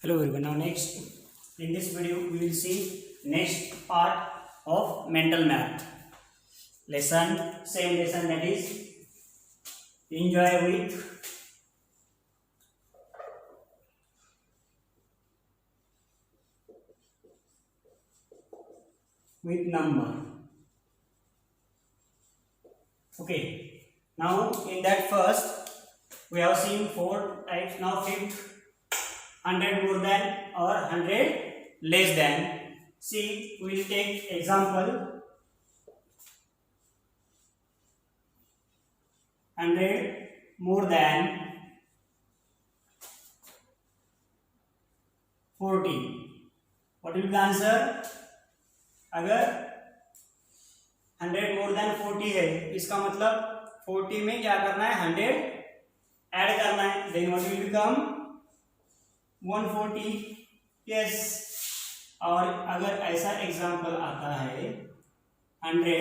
Hello everyone. Now next in this video we will see next part of mental math lesson, same lesson, that is enjoy with number. Okay, now in that first we have seen 4 types. Now fifth, 100 more than or 100 less than. See, we will take example 100 more than 40. What will be the answer? अगर 100 more then 40 है, इसका मतलब 40 में क्या करना है, 100 add करना है. Then what will become 140. Yes. और अगर ऐसा एग्जांपल आता है 100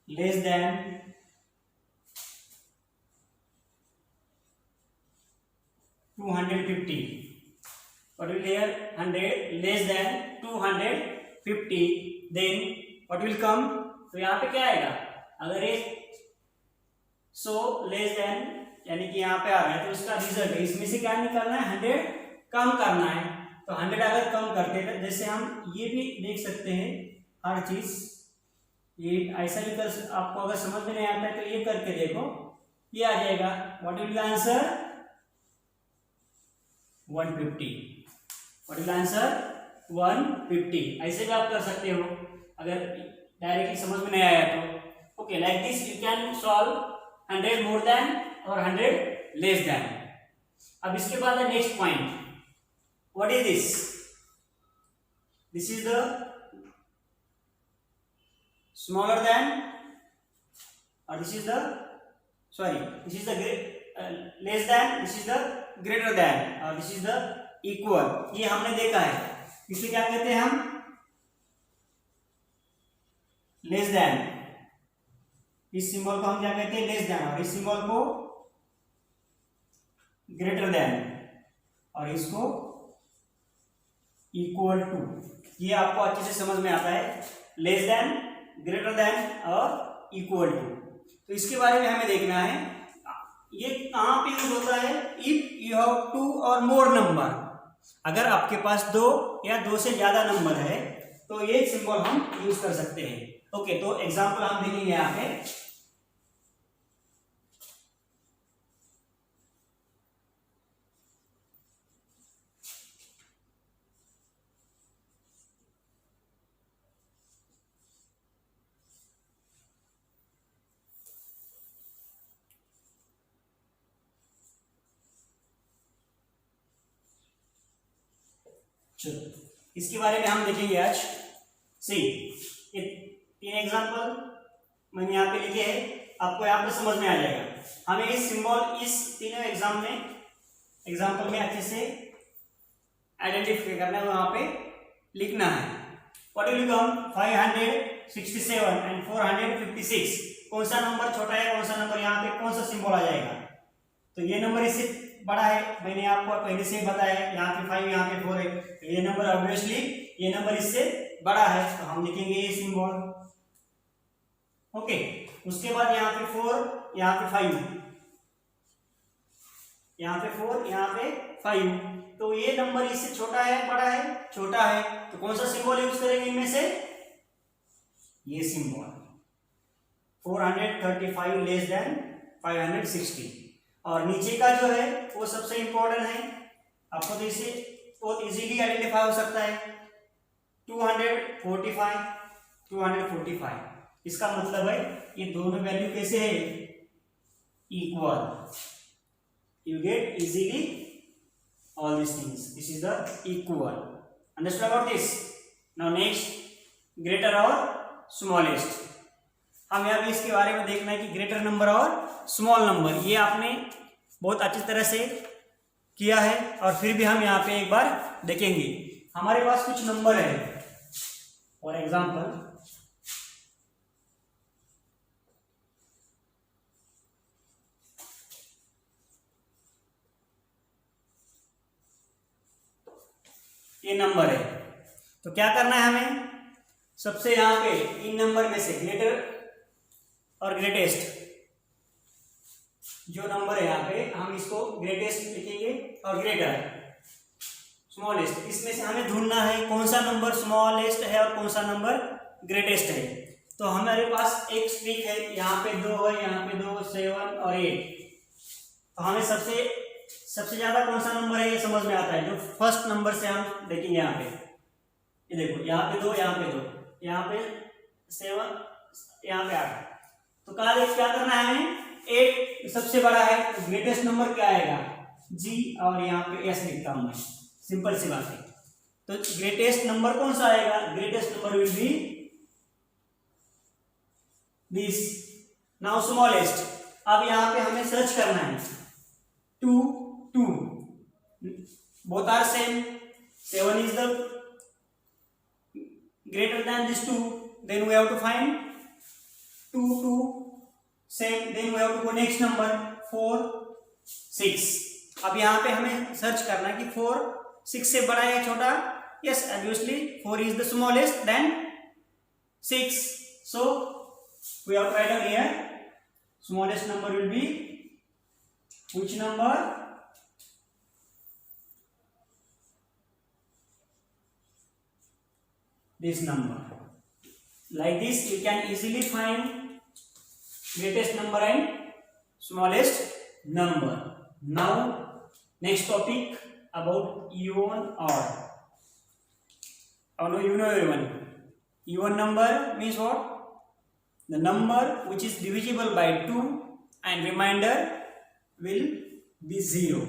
less than 250. What will here? 100 less than 250. Then what will come? तो यहाँ पे क्या आएगा? अगर ये 100 लेस देन यानी कि यहाँ पे आ रहा है तो उसका रिजल्ट है, इसमें से क्या निकालना है, 100 कम करना है. तो 100 अगर कम करते हैं, जैसे हम ये भी देख सकते हैं हर चीज, ये ऐसा भी कर, आपको अगर समझ में नहीं आता है तो ये करके देखो, ये आ जाएगा. What will be the answer? 150. What is answer? 150. ऐसे भी आप कर सकते हो अगर डायरेक्टली समझ में नहीं आया तो. Okay, like this you can solve 100 more than और 100 लेस देन. अब इसके बाद है next point. What is this? This is the smaller than और this is the this is the less than, this is the greater than और this is the equal. ये हमने देखा है. इसे क्या कहते हैं हम? Less than. इस सिंबल को हम क्या कहते हैं? Less than. और इस सिंबल को ग्रेटर देन और इसको इक्वल टू. ये आपको अच्छे से समझ में आता है. लेस देन, ग्रेटर देन और इक्वल टू. तो इसके बारे में हमें देखना है ये कहां पे यूज होता है. इफ यू हैव 2 और मोर नंबर, अगर आपके पास 2 या 2 से ज्यादा नंबर है तो ये सिंबल हम यूज कर सकते हैं. ओके, तो एग्जांपल हम देखेंगे यहाँ पे. चलो, इसके बारे में हम देखेंगे आज. सी, 3 एग्जांपल मैंने यहाँ पे लिखे हैं, आपको यहाँ पे समझ में आ जाएगा. हमें इस सिंबल इस तीनों एग्जांपल में अच्छे से आइडेंटिफाई करना है, वहां पे लिखना है. What will become 567 and 456. कौन सा नंबर छोटा है, कौन सा नंबर, यहाँ पे कौन सा सिंबल आ जाएगा? तो ये नंबर इससे बड़ा है, मैंने आपको पहले से बताया. यहाँ पे 5, यहाँ पे 4 है, तो ये नंबर ऑब्वियसली ये नंबर इससे बड़ा है, तो हम लिखेंगे ये सिंबल. ओके, उसके बाद यहाँ पे 4, यहाँ पे 5, यहाँ पे 4, यहाँ पे 5. तो ये नंबर इससे छोटा है, बड़ा है, छोटा है, तो कौन सा सिंबल यूज करेंगे इनमें से? ये सिंबल. 435 less than 560. और नीचे का जो है वो सबसे इंपॉर्टेंट है, आपको तो इसे बहुत इजीली आइडेंटिफाई हो सकता है. 245. इसका मतलब है ये दोनों वैल्यू कैसे है? Equal. You get easily all this things. This is the equal. Understand about this. Now next, greater और स्मॉलेस्ट. हम यहाँ भी इसके बारे में देखना है कि ग्रेटर नंबर और स्मॉल नंबर, ये आपने बहुत अच्छी तरह से किया है और फिर भी हम यहाँ पे एक बार देखेंगे. हमारे पास कुछ नंबर है, फॉर एग्जांपल ये नंबर है। तो क्या करना है हमें, सबसे यहाँ पे इन नंबर में से ग्रेटर और ग्रेटेस्ट जो नंबर है यहाँ पे हम इसको ग्रेटेस्ट लिखेंगे और ग्रेटर स्मॉलेस्ट, इसमें से हमें ढूंढना है कौन सा नंबर स्मॉलेस्ट है और कौन सा नंबर ग्रेटेस्ट है। तो हमारे पास एक ट्रिक है, यहाँ पे 2 है, यहाँ पे 2, 7 और 8। तो हमें सबसे ज्यादा कौन सा नंबर है ये समझ में आता है, जो फर्स्ट नंबर से हम देखेंगे। यहाँ पे ये देखो, यहाँ पे 2, यहाँ पे 2, यहाँ पे 7, यहाँ पे 8। तो क्या करना है हमें, 8 सबसे बड़ा है तो ग्रेटेस्ट नंबर क्या आएगा, G, और यहाँ पे S लिखता हूं मैं, सिंपल सी बात है। तो ग्रेटेस्ट नंबर कौन सा आएगा, greatest number will be this. Now smallest, अब यहाँ पे हमें सर्च करना है 2, 2, both are same, 7 is the greater than this 2, then we have to find 2, 2 same, then we have to go next number 4, 6। अब यहाँ पे हमें सर्च करना है कि 4 6 से बड़ा या छोटा, yes obviously 4 is the smallest than 6, so we have to write down here smallest number will be which number, this number। Like this you can easily find greatest number and smallest number। Now next topic about even odd। now you know everyone, even number means what, the number which is divisible by 2 and remainder will be 0,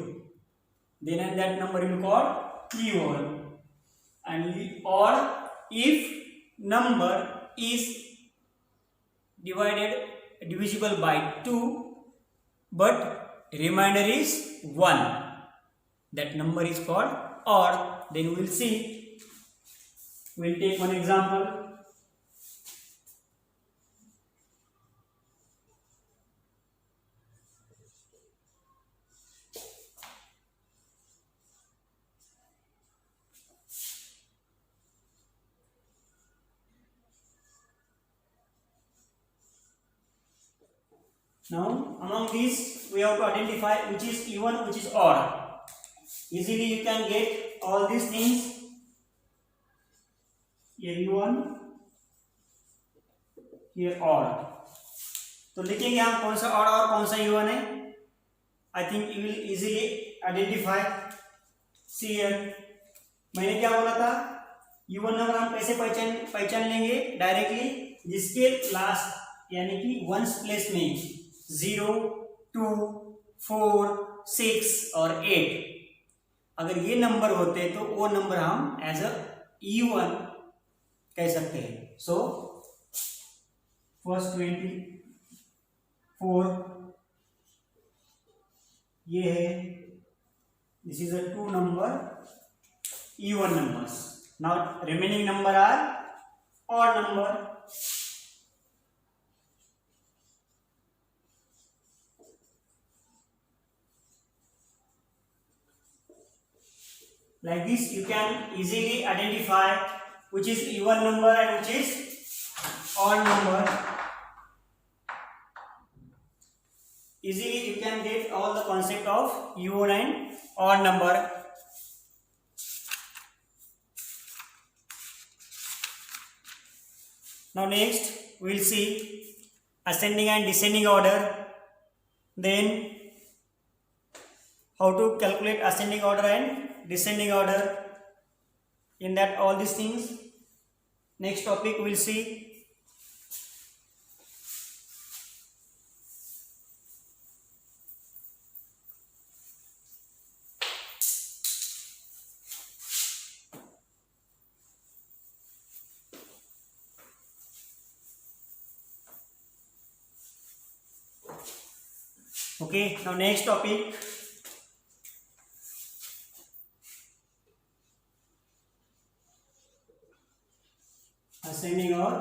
then that number will be called even। and odd if number is divisible by 2 but remainder is 1, that number is called odd। then we will see, we will take one example। Now among these we have to identify which is even, which is odd। easily you can get all these things, here even, here odd। तो लिखेंगे हम कौन सा odd और कौन सा even है। I think you will easily identify। see here, मैंने क्या बोला था, even नंबर हम कैसे पहचान लेंगे, डायरेक्टली जिसके लास्ट यानी कि वंस प्लेस में 0, 2, 4, 6 और 8 अगर ये नंबर होते तो वो नंबर हम एज अ even कह सकते हैं। सो फर्स्ट 24 ये है, this is a 2 number even numbers। now remaining number are odd number। like this you can easily identify which is even number and which is odd number। easily you can get all the concept of even and odd number। now next we will see ascending and descending order, then how to calculate ascending order and descending order, in that all these things next topic we'll see। okay, now next topic ascending or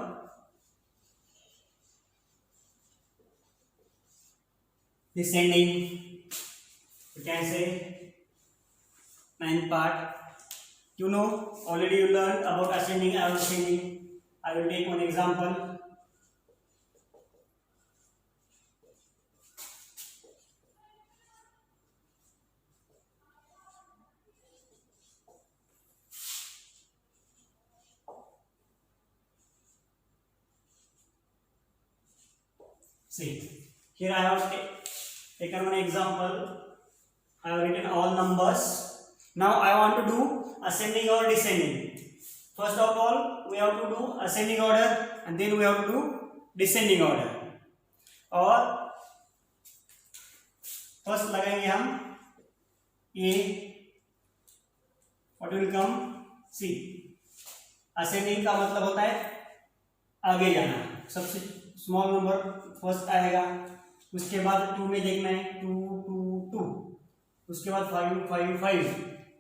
descending, you can say 9th part। You know, already you learned about ascending and descending. I will take one example. See, here I have taken one example. I have written all numbers. Now I want to do ascending or descending. First of all, we have to do ascending order and then we have to do descending order. और first लगाएंगे हम A. What will come? C. ascending का मतलब होता है आगे जाना. सबसे स्मॉल नंबर फर्स्ट आएगा, उसके बाद 2 में देखना है 2 2 2, उसके बाद 5 5 5,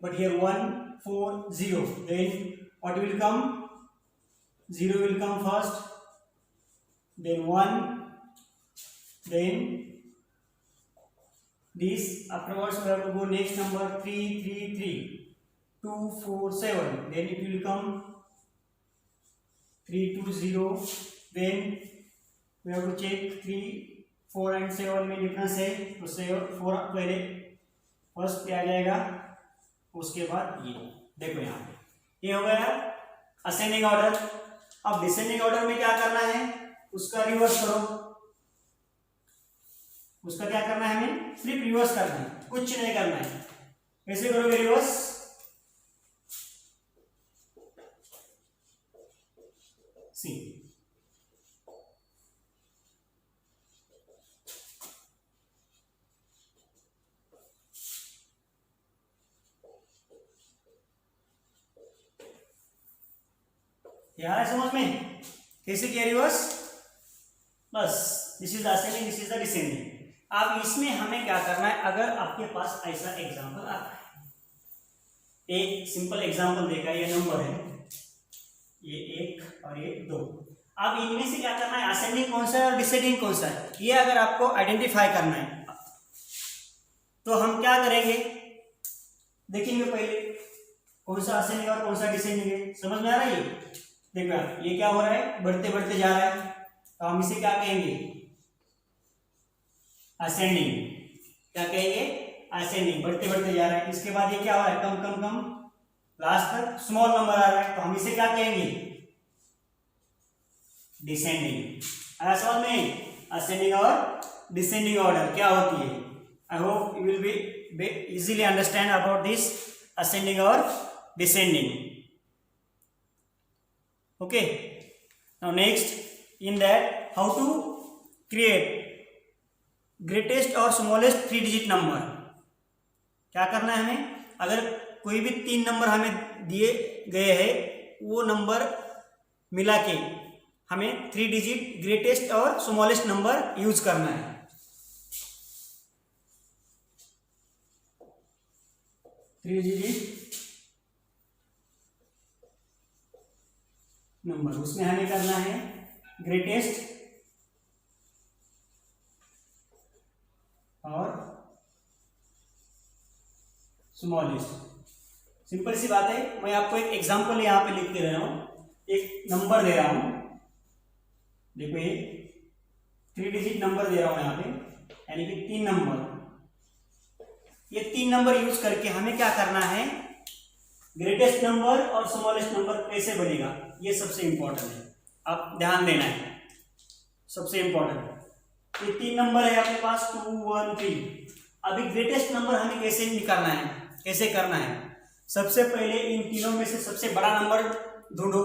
but here 1 4 0. Then what will come? 0 will come first, then 1, then this. Afterwards we have to go next number 3 3 3, 2 4 7, then it will come 3 2 0. then we have to check 3 4 and 7 में difference है, तो 4 पहले फर्स्ट पे आ जाएगा, उसके बाद ये देखो यहाँ पे ये हो गया असेंडिंग ऑर्डर. अब डिसेंडिंग ऑर्डर में क्या करना है, उसका रिवर्स करो. उसका क्या करना है, हमें सिर्फ रिवर्स करना है, कुछ नहीं करना है. कैसे करोगे रिवर्स? सी यार समझ में कैसे किया रिवर्स? बस this is the ascending, this is the descending. अब इसमें हमें क्या करना है, अगर आपके पास ऐसा एग्जांपल आता है, एक सिंपल एग्जांपल देखा, ये नंबर है, ये 1 और ये 2. अब इनमें से क्या करना है, असेंडिंग कौन सा है और डिसेंडिंग कौन सा है, ये अगर आपको आइडेंटिफाई करना है तो हम क्या करेंगे, देखेंगे पहले कौन सा असेंडिंग और कौन सा डिसेंडिंग है. समझ में आ रहा है? देखो ये क्या हो रहा है, बढ़ते बढ़ते जा रहा है, तो हम इसे क्या कहेंगे, असेंडिंग. क्या कहेंगे, असेंडिंग, बढ़ते बढ़ते जा रहा है. इसके बाद ये क्या हो रहा है, कम कम कम, लास्ट तक स्मॉल नंबर आ रहा है, तो हम इसे क्या कहेंगे, डिसेंडिंग. आया समझ में? असेंडिंग और डिसेंडिंग ऑर्डर क्या होती है. I hope you will be easily understand about this ascending or descending. Okay, now next in that, how to create greatest और smallest 3 digit number. क्या करना है हमें, अगर कोई भी 3 नंबर हमें दिए गए हैं, वो नंबर मिला के हमें 3 डिजिट ग्रेटेस्ट और स्मॉलेस्ट नंबर यूज करना है. 3 डिजिट नंबर, उसमें हमें करना है ग्रेटेस्ट और स्मॉलेस्ट. सिंपल सी बात है. मैं आपको एक एग्जांपल यहाँ पे लिख के दे रहा हूं, एक नंबर दे रहा हूं, देखो ये 3 डिजिट नंबर दे रहा हूं यहाँ पे, यानी कि 3 नंबर. ये 3 नंबर यूज करके हमें क्या करना है, ग्रेटेस्ट नंबर और स्मॉलेस्ट नंबर कैसे बनेगा, ये सबसे इंपॉर्टेंट है. आप ध्यान देना है, सबसे इंपॉर्टेंट. ये 3 नंबर है आपके पास 2 1 3. अभी ग्रेटेस्ट नंबर हमें कैसे निकालना है, कैसे करना है. सबसे पहले इन तीनों में से सबसे बड़ा नंबर ढूंढो.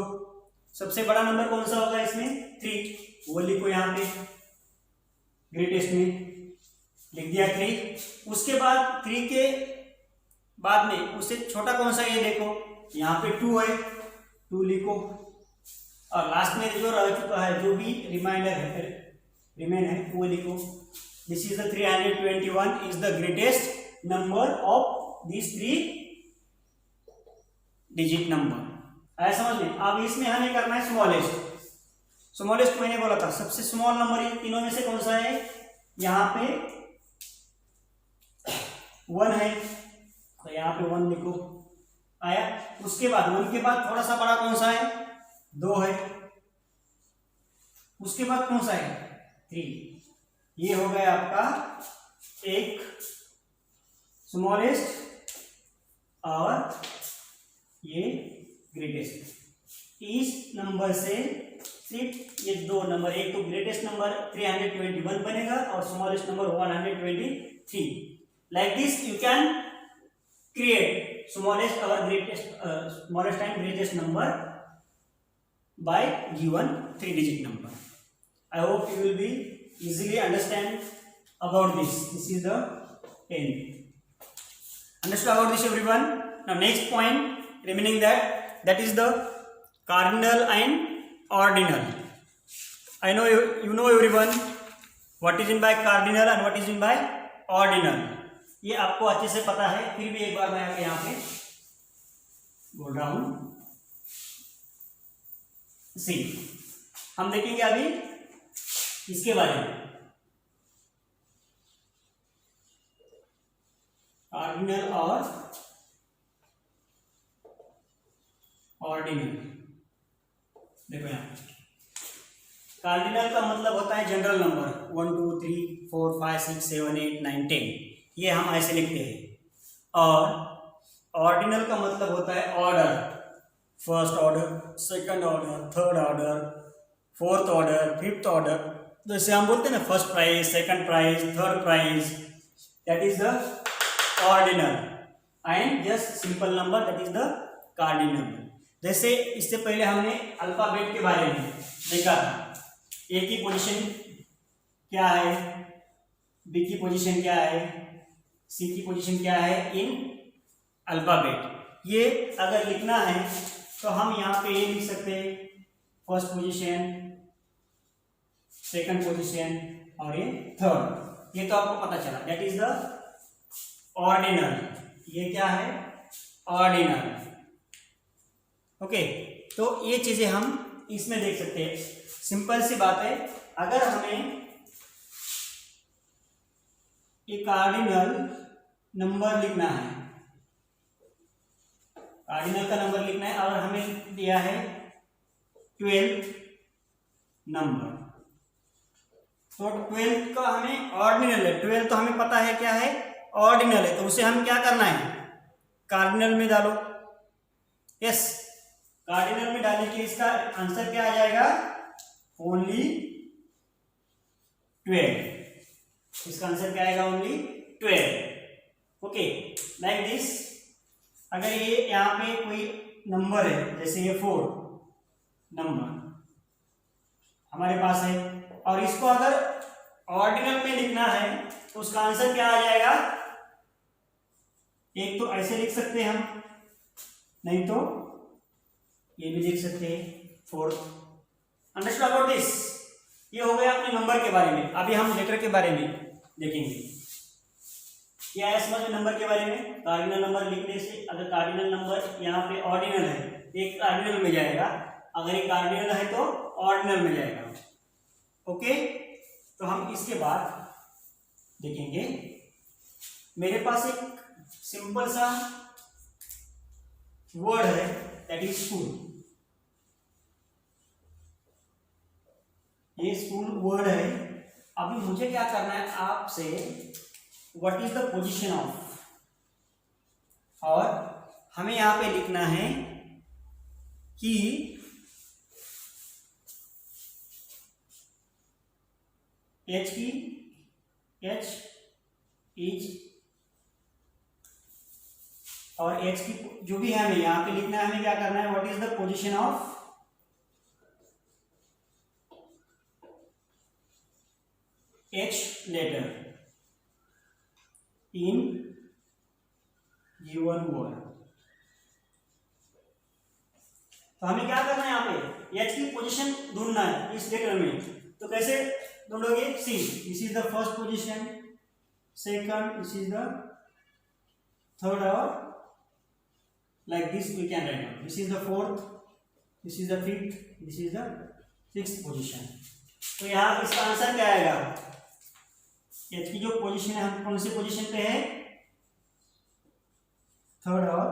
सबसे बड़ा नंबर कौन सा होगा इसमें, 3. वो लिखो यहाँ पे, ग्रेटेस्ट में लिख दिया 3. उसके बाद 3 के बाद में उससे छोटा कौन सा, ये देखो यहाँ पे 2 है, 2 लिखो. और लास्ट में जो रह चुका है, जो भी रिमाइंडर है, रिमेन है, वो लिखो. This is the 321 is the greatest number of this 3 digit number. आया समझ में? अब इसमें हमें करना है स्मॉलेस्ट. स्मॉलेस्ट मैंने बोला था सबसे स्मॉल नंबर इन तीनों में से कौन सा है, यहाँ पे 1 है, तो यहाँ पे 1 लिखो. आया। उसके बाद 1 के बाद थोड़ा सा बड़ा कौन सा है, 2 है। उसके बाद कौन सा है, 3। ये हो गया आपका एक स्मॉलेस्ट और ये ग्रेटेस्ट। इस नंबर से सिर्फ ये 2 नंबर, एक तो ग्रेटेस्ट नंबर 321 बनेगा और smallest number 123। Like this you can create smallest or greatest smallest and greatest number by given 3-digit number. I hope you will be easily understand about this. This is the end. Understood about this everyone? Now next point remaining that is the cardinal and ordinal. I know you know everyone what is in by cardinal and what is in by ordinal. ये आपको अच्छे से पता है, फिर भी एक बार मैं यहाँ पे बोल रहा हूं। सी हम देखेंगे अभी इसके बारे में, कार्डिनल और ऑर्डिनल। देखो यहाँ कार्डिनल का मतलब होता है जनरल नंबर 1 2 3 4 5 6 7 8 9 10, ये हम ऐसे लिखते हैं। और ऑर्डिनल का मतलब होता है order, first order, second order, third order, fourth order, fifth order. जैसे हम बोलते हैं ना first prize, second prize, third prize, that is the ordinal. And just simple number, that is the cardinal. जैसे इससे पहले हमने अल्फाबेट के बारे में देखा था, ए की पोजीशन क्या है, बी की पोजीशन क्या है, सी की पोजीशन क्या है इन अल्फाबेट। ये अगर लिखना है तो हम यहाँ पे ये लिख सकते हैं, फर्स्ट पोजीशन, सेकंड पोजीशन और ये थर्ड। ये तो आपको पता चला, दैट इज द ऑर्डिनल। ये क्या है, ऑर्डिनल। ओके, तो ये चीजें हम इसमें देख सकते हैं। सिंपल सी बात है, अगर हमें ये कार्डिनल नंबर लिखना है, कार्डिनल का नंबर लिखना है और हमें दिया है 12 नंबर, तो 12 का हमें ऑर्डिनल है। 12 तो हमें पता है क्या है, ऑर्डिनल है, तो उसे हम क्या करना है, कार्डिनल में डालो। यस, कार्डिनल में डालने के इसका आंसर क्या आ जाएगा, ओनली 12। इसका आंसर क्या आएगा, ओनली 12। Okay, like this. अगर ये यहाँ पे कोई नंबर है, जैसे ये 4 नंबर हमारे पास है, और इसको अगर ऑर्डिनल में लिखना है तो उसका आंसर क्या आ जाएगा, एक तो ऐसे लिख सकते हैं हम, नहीं तो ये भी लिख सकते हैं 4। Understood about this? ये हो गया अपने नंबर के बारे में। अभी हम लेटर के बारे में देखेंगे। क्या है समझ में नंबर के बारे में? कार्डिनल नंबर लिखने से, अगर कार्डिनल नंबर यहाँ पे ऑर्डिनल है, एक कार्डिनल में जाएगा, अगर एक कार्डिनल है तो ऑर्डिनल में जाएगा। ओके, तो हम इसके बाद देखेंगे। मेरे पास एक सिंपल सा वर्ड है, दैट इज स्कूल। ये स्कूल वर्ड है। अभी मुझे क्या करना है आपसे, what is the position of, और हमें यहां पे लिखना है कि एच की, एच इज, और एच की जो भी है हमें यहां पे लिखना है, हमें क्या करना है, what is the position of H letter in given word। तो हमें क्या करना है, यहाँ पे H की पोजीशन ढूंढना है इस लेटर में। तो कैसे ढूंढोगे, see this is the first position, second this is the third, और like this we can write, this is the fourth, this is the fifth, this is the sixth position. तो यहाँ इसका आंसर क्या आएगा, एच की जो position है, हम कौन सी पोजीशन पे है, थर्ड और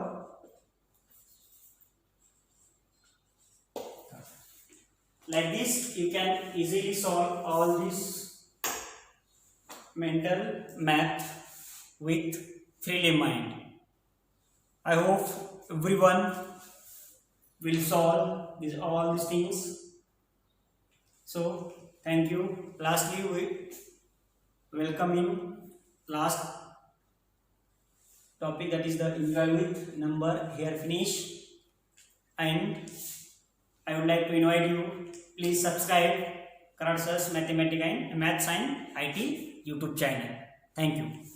like this you can easily solve all this mental math with freely mind. I hope everyone will solve all these things. So thank you. Lastly, we welcome in last topic, that is the invalid number. Here finish, and I would like to invite you, please subscribe Karad Sir's Mathematics and Maths and IT YouTube channel. Thank you.